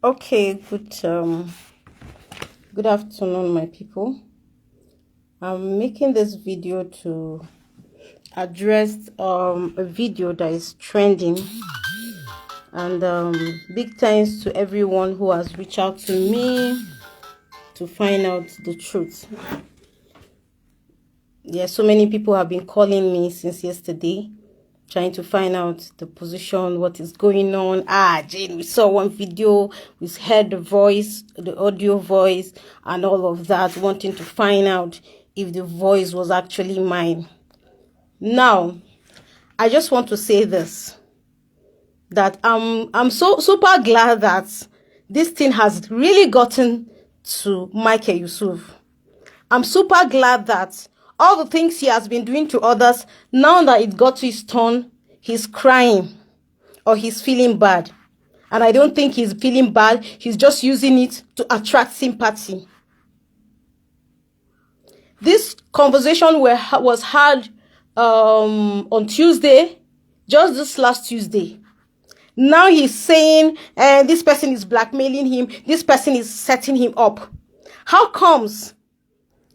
Okay, good afternoon, my people. I'm making this video to address a video that is trending, and big thanks to everyone who has reached out to me to find out the truth. Yeah, so many people have been calling me since yesterday, trying to find out the position, what is going on. Jane, we saw one video, we heard the voice, the audio voice, and all of that, wanting to find out if the voice was actually mine. Now, I just want to say this, that I'm so super glad that this thing has really gotten to Michael Yusuf. I'm super glad that all the things he has been doing to others, now that it got to his turn, he's crying or he's feeling bad. And I don't think he's feeling bad. He's just using it to attract sympathy. This conversation was had on Tuesday, just this last Tuesday. Now he's saying this person is blackmailing him. This person is setting him up. How comes?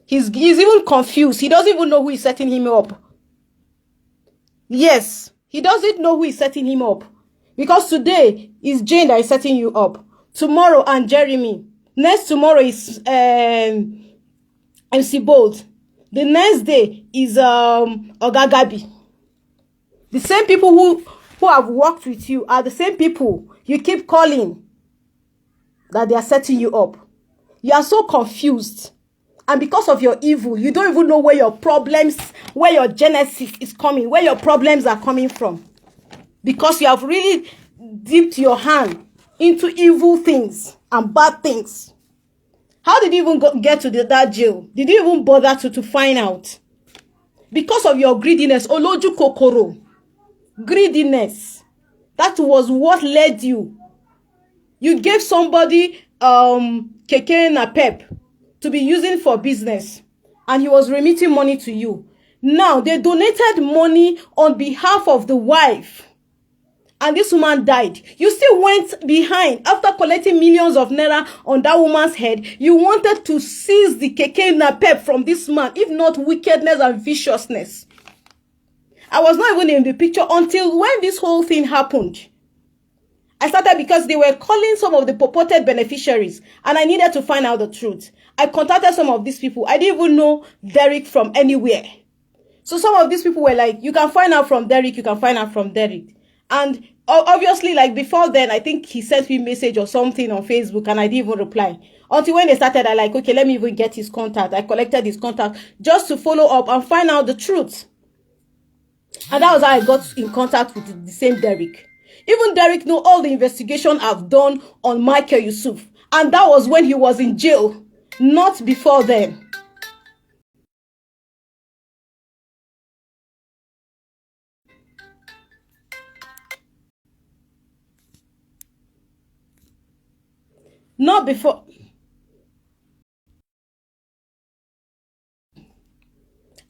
He's even confused. He doesn't even know who is setting him up. Yes, he doesn't know who is setting him up. Because today is Jane that is setting you up. Tomorrow and Jeremy. Next tomorrow is MC Bold. The next day is Ogagabi. The same people who have worked with you are the same people you keep calling that they are setting you up. You are so confused. And because of your evil, you don't even know where your problems, where your genesis is coming, where your problems are coming from. Because you have really dipped your hand into evil things and bad things. How did you even get to that jail? Did you even bother to find out? Because of your greediness, Oloju Kokoro. Greediness. That was what led you. You gave somebody Keke Napep to be using for business, and he was remitting money to you. Now they donated money on behalf of the wife, and this woman died. You still went behind after collecting millions of naira on that woman's head. You wanted to seize the Keke Napep from this man, if not wickedness and viciousness. I was not even in the picture until when this whole thing happened. I started because they were calling some of the purported beneficiaries, and I needed to find out the truth. I contacted some of these people. I didn't even know Derek from anywhere. So some of these people were like, you can find out from Derek, you can find out from Derek. And obviously, like before then, I think he sent me a message or something on Facebook, and I didn't even reply. Until when they started, I like, okay, let me even get his contact. I collected his contact just to follow up and find out the truth. And that was how I got in contact with the same Derek. Even Derek know all the investigation I've done on Michael Yusuf. And that was when he was in jail, not before then. Not before.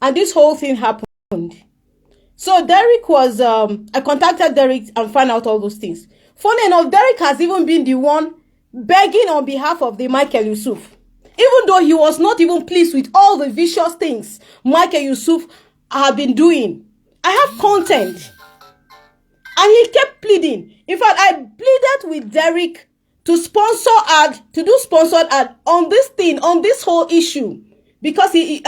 And this whole thing happened. So Derek was, I contacted Derek and found out all those things. Funny enough, Derek has even been the one begging on behalf of the Michael Yusuf. Even though he was not even pleased with all the vicious things Michael Yusuf had been doing. I have content. And he kept pleading. In fact, I pleaded with Derek to do sponsored ad on this thing, on this whole issue. Because what's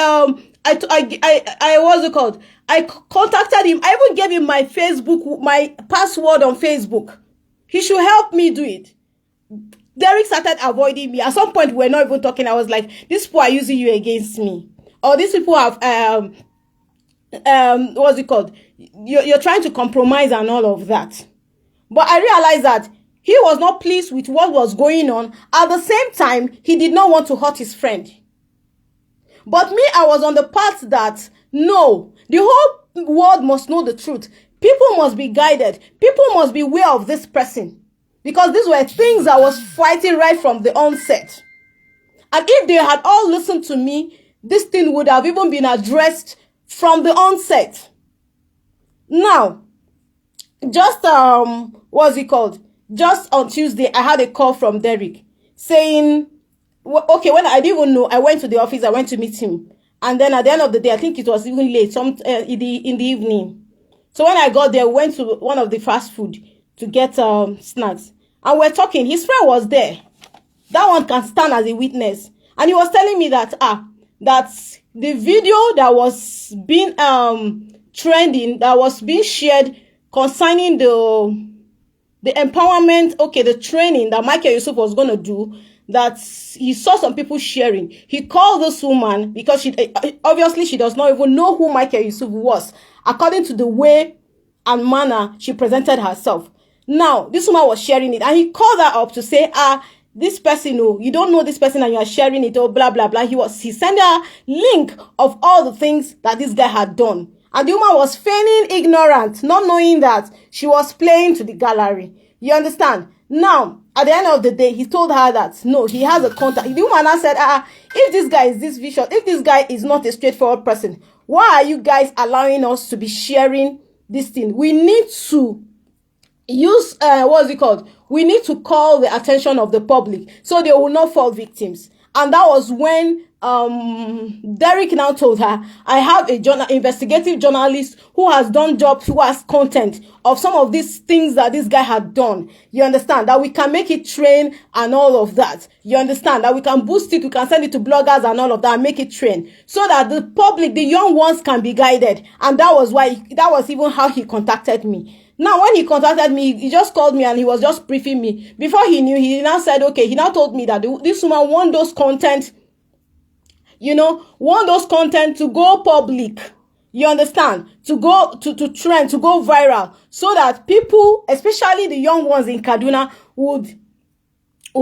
it called? I contacted him. I even gave him my Facebook, my password on Facebook. He should help me do it. Derek started avoiding me. At some point, we're not even talking. I was like, these people are using you against me. Or these people have, what's it called? You're trying to compromise and all of that. But I realized that he was not pleased with what was going on. At the same time, he did not want to hurt his friend. But me, I was on the path that, no, the whole world must know the truth. People must be guided. People must be aware of this person. Because these were things I was fighting right from the onset. And if they had all listened to me, this thing would have even been addressed from the onset. Now, just, what's it called? just on Tuesday, I had a call from Derek saying, okay, when I didn't even know, I went to the office, I went to meet him. And then at the end of the day, I think it was even late, in the evening. So when I got there, we went to one of the fast food to get snacks. And we're talking. His friend was there. That one can stand as a witness. And he was telling me that that the video that was being trending, that was being shared concerning the empowerment, the training that Michael Yusuf was going to do, that he saw some people sharing. He called this woman because she obviously she does not even know who Michael Yusuf was, according to the way and manner she presented herself. Now, this woman was sharing it, and he called her up to say, this person, you don't know this person and you are sharing it, blah, blah, blah. He sent her link of all the things that this guy had done. And the woman was feigning ignorant, not knowing that she was playing to the gallery. You understand? Now, at the end of the day, he told her that, no, he has a contact. The woman said, if this guy is this vicious, if this guy is not a straightforward person, why are you guys allowing us to be sharing this thing? We need to use, we need to call the attention of the public so they will not fall victims. And that was when Derek now told her, I have a investigative journalist who has done jobs, who has content of some of these things that this guy had done. You understand? That we can make it train and all of that. You understand? That we can boost it, we can send it to bloggers and all of that, and make it train. So that the public, the young ones, can be guided. And that was even how he contacted me. Now, when he contacted me, he just called me and he was just briefing me. Before he knew, he now said, okay, he now told me that this woman want those content, to go public. You understand? To go, to trend, to go viral. So that people, especially the young ones in Kaduna, would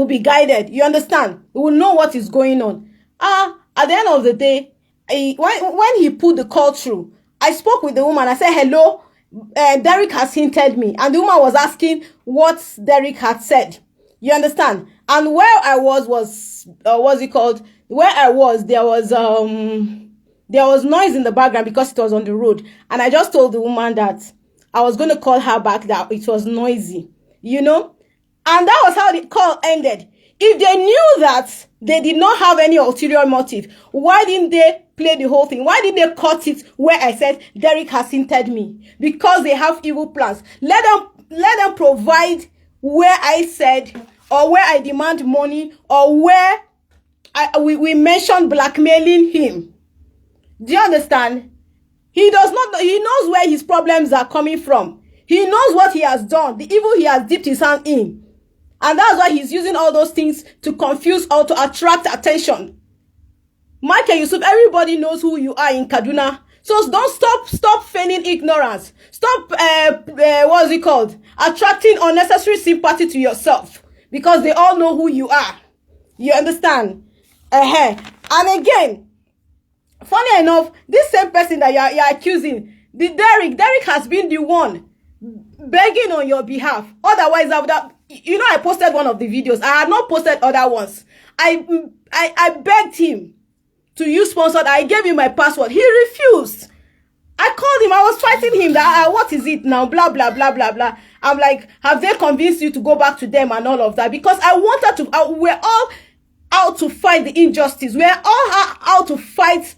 be guided. You understand? They will know what is going on. At the end of the day, when he put the call through, I spoke with the woman. I said, hello. Derek has hinted me, and the woman was asking what Derek had said. You understand? And where I was where I was, there was noise in the background because it was on the road, and I just told the woman that I was going to call her back, that it was noisy, and that was how the call ended. If they knew that they did not have any ulterior motive, why didn't they play the whole thing? Why did they cut it where I said Derek has hinted me? Because they have evil plans. Let them provide where I said, or where I demand money, or where we mentioned blackmailing him. Do you understand? He knows where his problems are coming from. He knows what he has done, the evil he has dipped his hand in. And that's why he's using all those things to confuse or to attract attention. Michael Yusuf, everybody knows who you are in Kaduna. So don't stop feigning ignorance. Stop, attracting unnecessary sympathy to yourself. Because they all know who you are. You understand? And again, funny enough, this same person that you're accusing, Derek has been the one begging on your behalf. Otherwise, I posted one of the videos. I had not posted other ones. I begged him to use sponsored. I gave him my password. He refused. I called him. I was fighting him that, what is it now? Blah, blah, blah, blah, blah. I'm like, have they convinced you to go back to them and all of that? Because I wanted to, we're all out to fight the injustice. We're all out to fight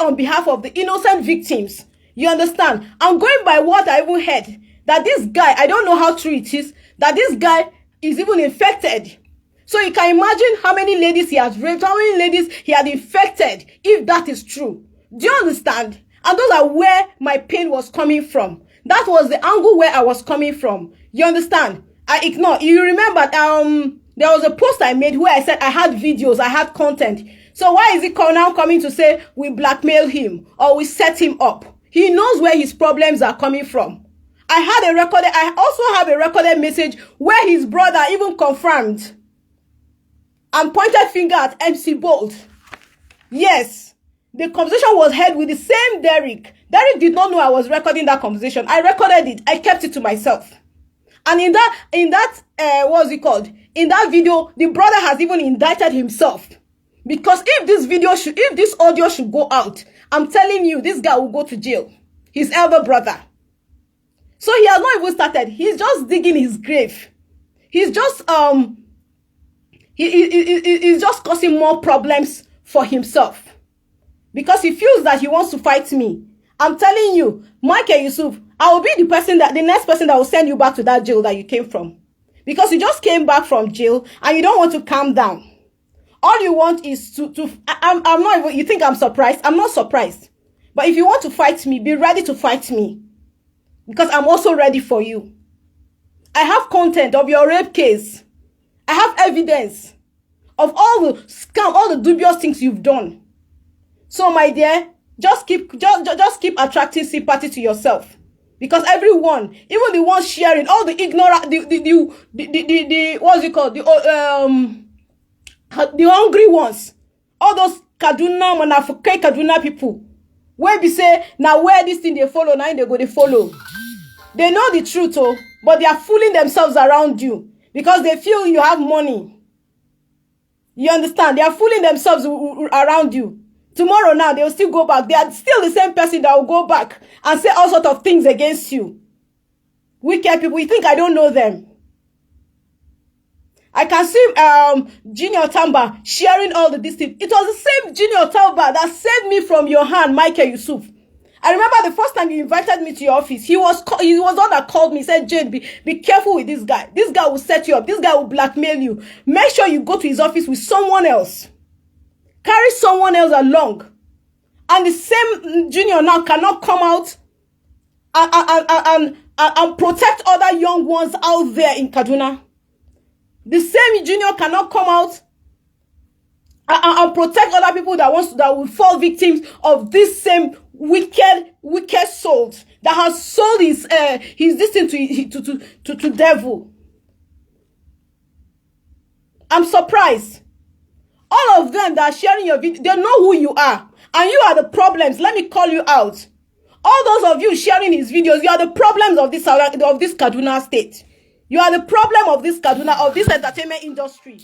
on behalf of the innocent victims. You understand? I'm going by what I even heard. That this guy, I don't know how true it is, that this guy is even infected. So you can imagine how many ladies he has raped, how many ladies he had infected, if that is true. Do you understand? And those are where my pain was coming from. That was the angle where I was coming from. You understand? I ignore. You remember, there was a post I made where I said I had videos, I had content. So why is he now coming to say we blackmail him or we set him up? He knows where his problems are coming from. I also have a recorded message where his brother even confirmed and pointed finger at MC Bold. Yes, the conversation was held with the same Derek. Derek did not know I was recording that conversation. I recorded it. I kept it to myself. And in that in that video, the brother has even indicted himself. Because if this audio should go out, I'm telling you, this guy will go to jail. His elder brother. So he has not even started. He's just digging his grave. He's just he's just causing more problems for himself because he feels that he wants to fight me. I'm telling you, Michael Yusuf, I will be the next person that will send you back to that jail that you came from, because you just came back from jail and you don't want to calm down. All you want is I'm not even, you think I'm surprised? I'm not surprised. But if you want to fight me, be ready to fight me, because I'm also ready for you. I have content of your rape case. I have evidence of all the scam, all the dubious things you've done. So, my dear, just keep attracting sympathy to yourself, because everyone, even the ones sharing, all the ignorant, the what's it called, the hungry ones, all those Kaduna Manafukai Kaduna people, where we say now where this thing they follow, now they go they follow. They know the truth, oh, but they are fooling themselves around you because they feel you have money. You understand? They are fooling themselves around you. Tomorrow now, they will still go back. They are still the same person that will go back and say all sorts of things against you. Wicked people, you think I don't know them? I can see Junior Tamba sharing all the things. It was the same Junior Tamba that saved me from your hand, Michael Yusuf. I remember the first time you invited me to your office, he was the one that called me, said, Jane, be careful with this guy. This guy will set you up. This guy will blackmail you. Make sure you go to his office with someone else. Carry someone else along. And the same Junior now cannot come out and protect other young ones out there in Kaduna. The same Junior cannot come out and protect other people that will fall victims of this same wicked souls that has sold his this thing to devil. I'm surprised. All of them that are sharing your video, they know who you are, and you are the problems. Let me call you out. All those of you sharing his videos, you are the problems of this Kaduna state. You are the problem of this Kaduna, of this entertainment industry.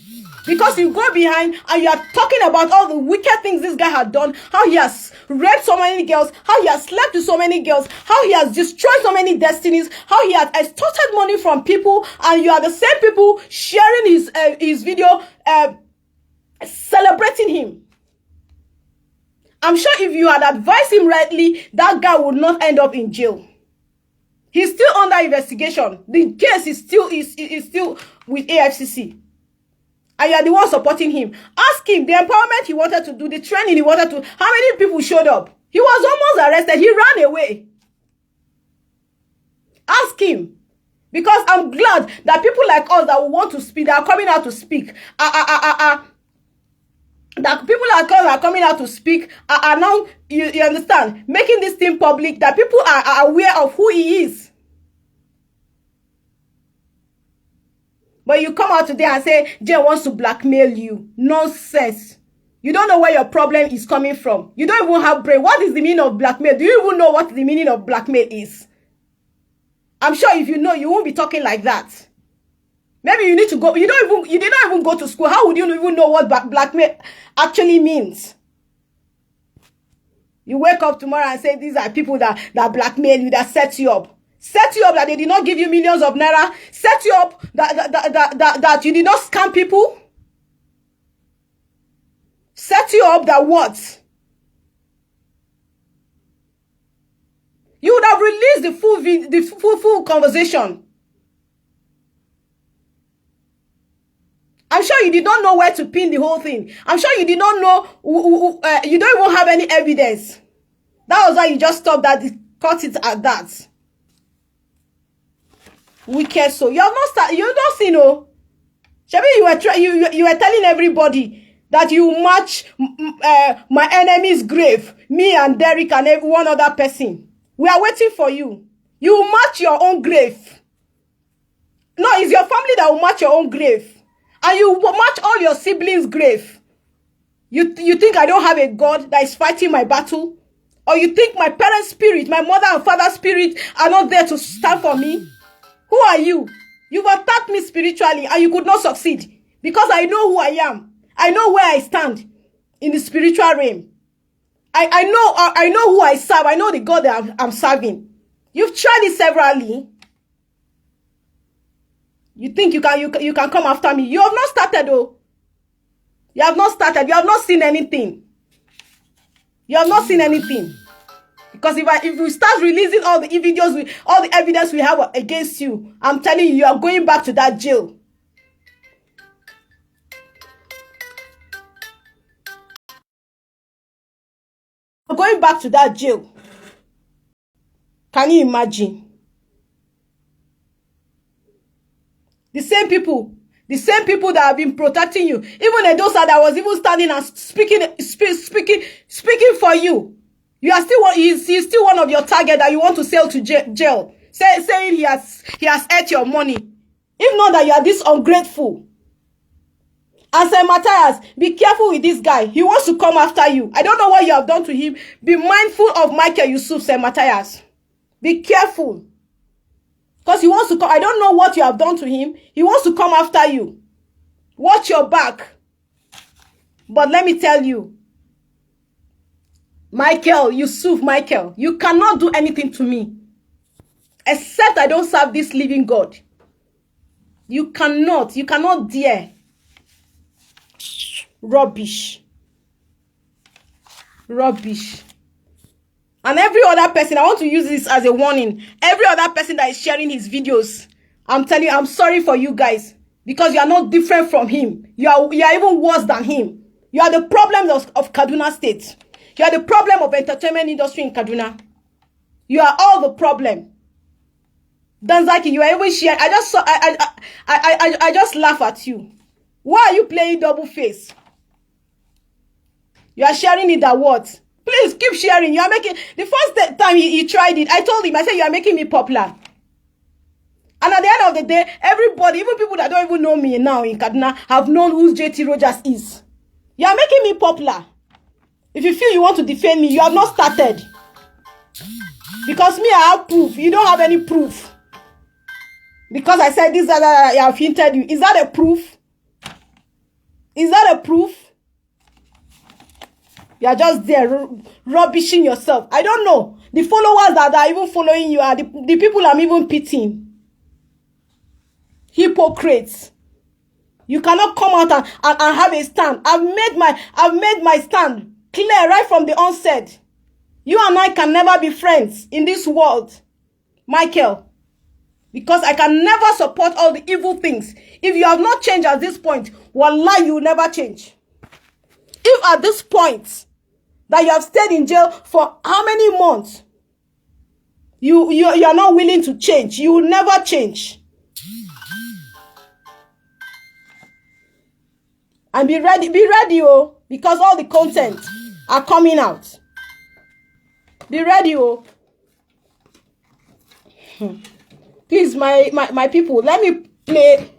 Because you go behind and you are talking about all the wicked things this guy had done, how he has raped so many girls, how he has slept with so many girls, how he has destroyed so many destinies, how he has extorted money from people, and you are the same people sharing his video, celebrating him. I'm sure if you had advised him rightly, that guy would not end up in jail. He's still under investigation. The case is still with AFCC. And you are the one supporting him. Ask him the empowerment he wanted to do, the training he wanted to. How many people showed up? He was almost arrested. He ran away. Ask him. Because I'm glad that people like us that want to speak, that are coming out to speak, that people like us are coming out to speak, are now, you understand, making this thing public, that people are aware of who he is. But you come out today and say, Jay wants to blackmail you. Nonsense. You don't know where your problem is coming from. You don't even have brain. What is the meaning of blackmail? Do you even know what the meaning of blackmail is? I'm sure if you know, you won't be talking like that. Maybe you need to go. You did not even go to school. How would you even know what blackmail actually means? You wake up tomorrow and say these are people that blackmail you, that set you up. Set you up that they did not give you millions of naira. Set you up that you did not scam people. Set you up that what? You would have released the full conversation. I'm sure you did not know where to pin the whole thing. I'm sure you did not know, you don't even have any evidence. That was why you just stopped that, cut it at that. Wicked soul. You have not started, you don't see, no. Shabi, you were telling everybody that you match my enemy's grave, me and Derek and every one other person. We are waiting for you. You will match your own grave. No, it's your family that will match your own grave. And you will match all your siblings' grave. You think I don't have a God that is fighting my battle? Or you think my parents' spirit, my mother and father's spirit are not there to stand for me? Who are you? You've attacked me spiritually and you could not succeed. Because I know who I am. I know where I stand in the spiritual realm. I know who I serve. I know the God that I'm serving. You've tried it severally. You think you can come after me? You have not started, though. You have not started. You have not seen anything. You have not seen anything. Because if we start releasing all the videos, all the evidence we have against you, I'm telling you, you are going back to that jail. You're going back to that jail. Can you imagine? The same people that have been protecting you, even those that was even standing and speaking for you. You are still he's still one of your target that you want to sell to jail, saying he has ate your money. If not that you are this ungrateful. And St. Matthias, be careful with this guy. He wants to come after you. I don't know what you have done to him. Be mindful of Michael Yusuf, St. Matthias. Be careful. Because he wants to come. I don't know what you have done to him. He wants to come after you. Watch your back. But let me tell you, Michael Yusuf, you cannot do anything to me. Except I don't serve this living God. You cannot dare. Rubbish. And every other person, I want to use this as a warning. Every other person that is sharing his videos, I'm telling you, I'm sorry for you guys. Because you are not different from him. You are even worse than him. You are the problem of Kaduna State. You are the problem of entertainment industry in Kaduna. You are all the problem. Danzaki, you are even sharing. I just laugh at you. Why are you playing double face? You are sharing it that what? Please keep sharing. You are making the first time he tried it. I told him, I said, you are making me popular. And at the end of the day, everybody, even people that don't even know me now in Kaduna, have known who JT Rogers is. You are making me popular. If you feel you want to defend me, you have not started. Because me, I have proof. You don't have any proof. Because I said this, that I have hinted you. Is that a proof? Is that a proof? You are just there rubbishing yourself. I don't know. The followers that are even following you are the people I'm even pitying. Hypocrites. You cannot come out and have a stand. I've made my stand clear right from the onset. You and I can never be friends in this world, Michael. Because I can never support all the evil things. If you have not changed at this point, wallah, you will never change. If at this point that you have stayed in jail for how many months, you are not willing to change, you will never change. And be ready, oh, because all the content are coming out. Be ready, oh. Please, my people, let me play.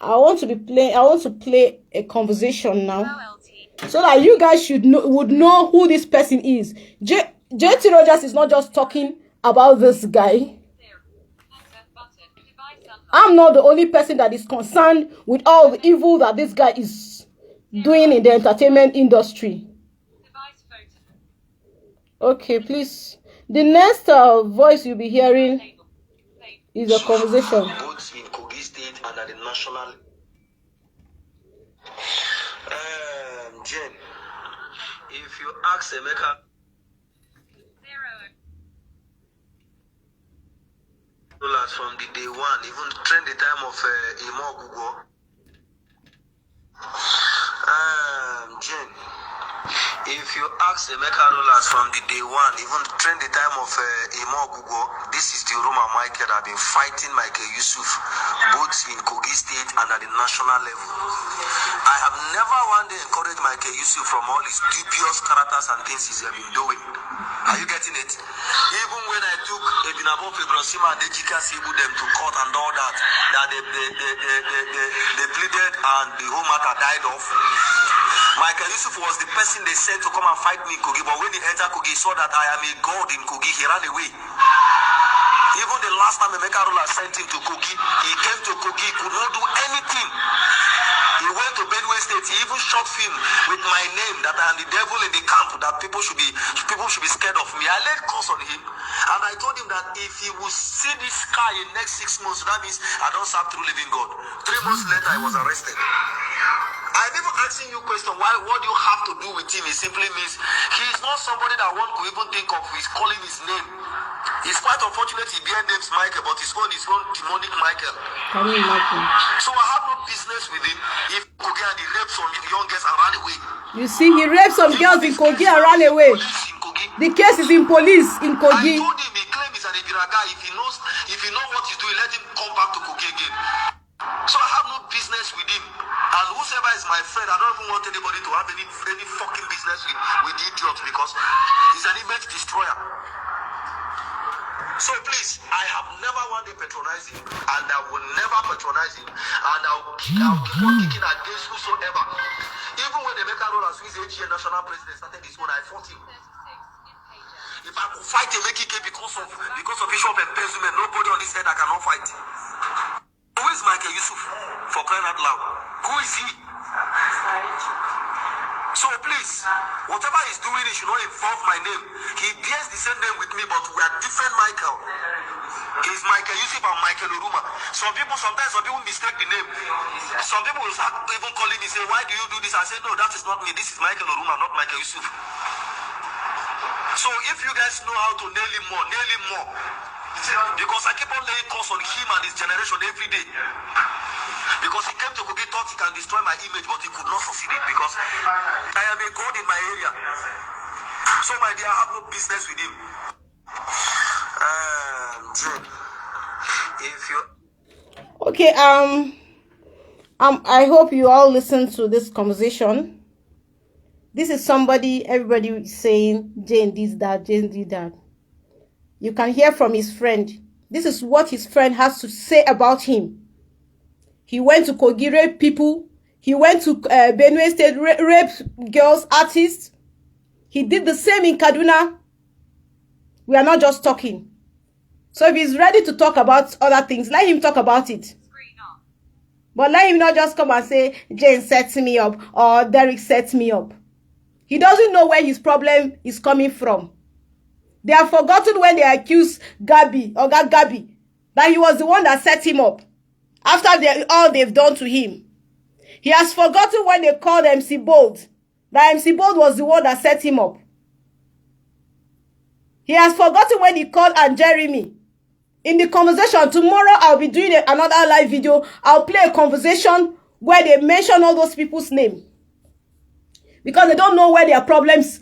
I want to play a conversation now, so that you guys would know who this person is. JT Rogers is not just talking about this guy. I'm not the only person that is concerned with all the evil that this guy is doing in the entertainment industry. Okay, please. The next voice you'll be hearing is a conversation. Both in Kogi State and at the national. Jen, if you ask Emeka. From the day one, even trend the time of Imo Gugo. Jen, if you ask Emeka Rollers from the day one, even trend the time of Imo Gugo, this is the Roma Michael that have been fighting Michael Yusuf, both in Kogi State and at the national level. I have never one day encouraged Michael Yusuf from all his dubious characters and things he's been doing. Are you getting it? Even when I took Ebinabo Fibrosima and Ejika Sibu them to court and all that they pleaded and the whole matter died off. Michael Yusuf was the person they sent to come and fight me in Kogi, but when he entered Kogi, he saw that I am a god in Kogi, he ran away. Even the last time Emeka Rola sent him to Kogi, he came to Kogi, he could not do anything. He went to Benue State. He even shot film with my name that I am the devil in the camp, that people should be scared of me. I laid curse on him, and I told him that if he will see this sky in next 6 months, that means I don't serve true living God. 3 months later, I was arrested. I'm even asking you a question, what you have to do with him? It simply means he is not somebody that one could even think of who is calling his name. It's quite unfortunate he bear names Michael, but his own demonic Michael. Can you imagine? So I have no business with him if Kogi and he raped some young girls and ran away. You see, he raped some girls in Kogi and ran away. The case is in police in Kogi. I told him he claims he's an Ibiraga. If he knows what he's doing, let him come back to Kogi again. So I have no business with him. And whosoever is my friend, I don't even want anybody to have any fucking business with the idiot, because he's an image destroyer. So please, I have never wanted to patronize him, and I will never patronize him, and I'll keep on kicking against whosoever. Even when Emeka Rola, who is AGA national president, started this one, I fought him. If I could fight Emeka because of issue of embezzlement, nobody on this head I cannot fight. Who is Michael Yusuf, for crying out loud? Who is he? So please, whatever he's doing, he should not involve my name. He bears the same name with me, but we are different Michael. He's Michael Yusuf and Michael Oruma. Sometimes some people mistake the name. Some people will start even calling me, say, why do you do this? I say, no, that is not me. This is Michael Oruma, not Michael Yusuf. So if you guys know how to nail him more, nail him more. Because I keep on laying curse on him and his generation every day. Because he came to Kogi, thought he can destroy my image, but he could not succeed it, because I am a god in my area. So my dear, I have no business with him. Jane, if you... Okay, I hope you all listen to this conversation. This is somebody, everybody is saying, Jane this, that, Jane did that. You can hear from his friend. This is what his friend has to say about him. He went to Kogi, rape people. He went to Benue State, rape girls, artists. He did the same in Kaduna. We are not just talking. So if he's ready to talk about other things, let him talk about it. But let him not just come and say, Jane sets me up, or Derek sets me up. He doesn't know where his problem is coming from. They have forgotten when they accused Gabi, or Gabi, that he was the one that set him up. After all they've done to him. He has forgotten when they called MC Bold, that MC Bold was the one that set him up. He has forgotten when he called Aunt Jeremy. In the conversation, tomorrow I'll be doing another live video. I'll play a conversation where they mention all those people's names. Because they don't know where their problems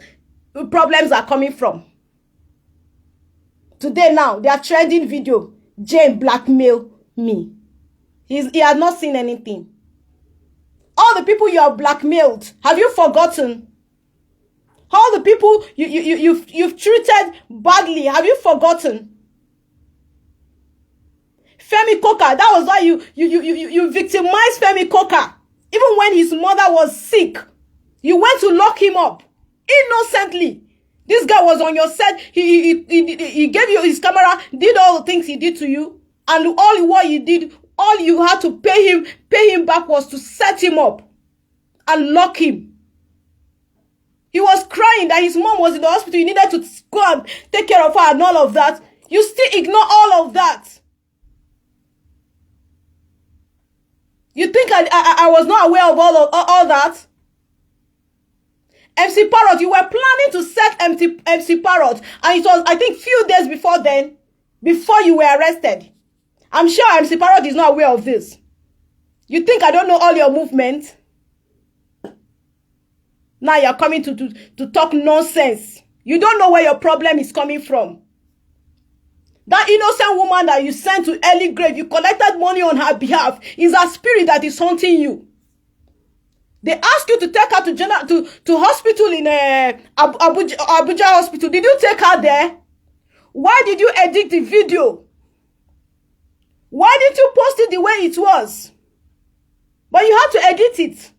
are coming from. Today now, they are trending video. Jane blackmail me. He has not seen anything. All the people you have blackmailed, have you forgotten? All the people you've treated badly, have you forgotten? Femi Koka, that was why you victimized Femi Koka. Even when his mother was sick, you went to lock him up innocently. This guy was on your set. He gave you his camera, did all the things he did to you, and all what he did, all you had to pay him back was to set him up and lock him. He was crying that his mom was in the hospital. You needed to go and take care of her and all of that. You still ignore all of that. You think I was not aware of all that? MC Parrot, you were planning to set MC Parrot, and it was, I think, few days before then, before you were arrested. I'm sure MC Parrot is not aware of this. You think I don't know all your movements? Now you're coming to talk nonsense. You don't know where your problem is coming from. That innocent woman that you sent to early grave, you collected money on her behalf, is a spirit that is haunting you. They asked you to take her to hospital in Abuja hospital. Did you take her there? Why did you edit the video? Why didn't you post it the way it was? But you had to edit it.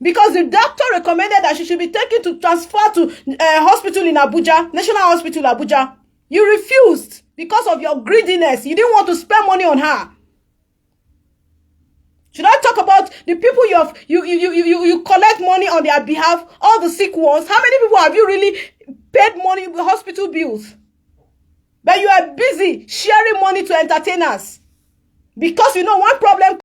Because the doctor recommended that she should be taken to transfer to hospital in Abuja, National Hospital Abuja. You refused because of your greediness. You didn't want to spend money on her. Should I talk about the people you collect money on their behalf, all the sick ones? How many people have you really paid money with hospital bills? But you are busy sharing money to entertainers. Because you know one problem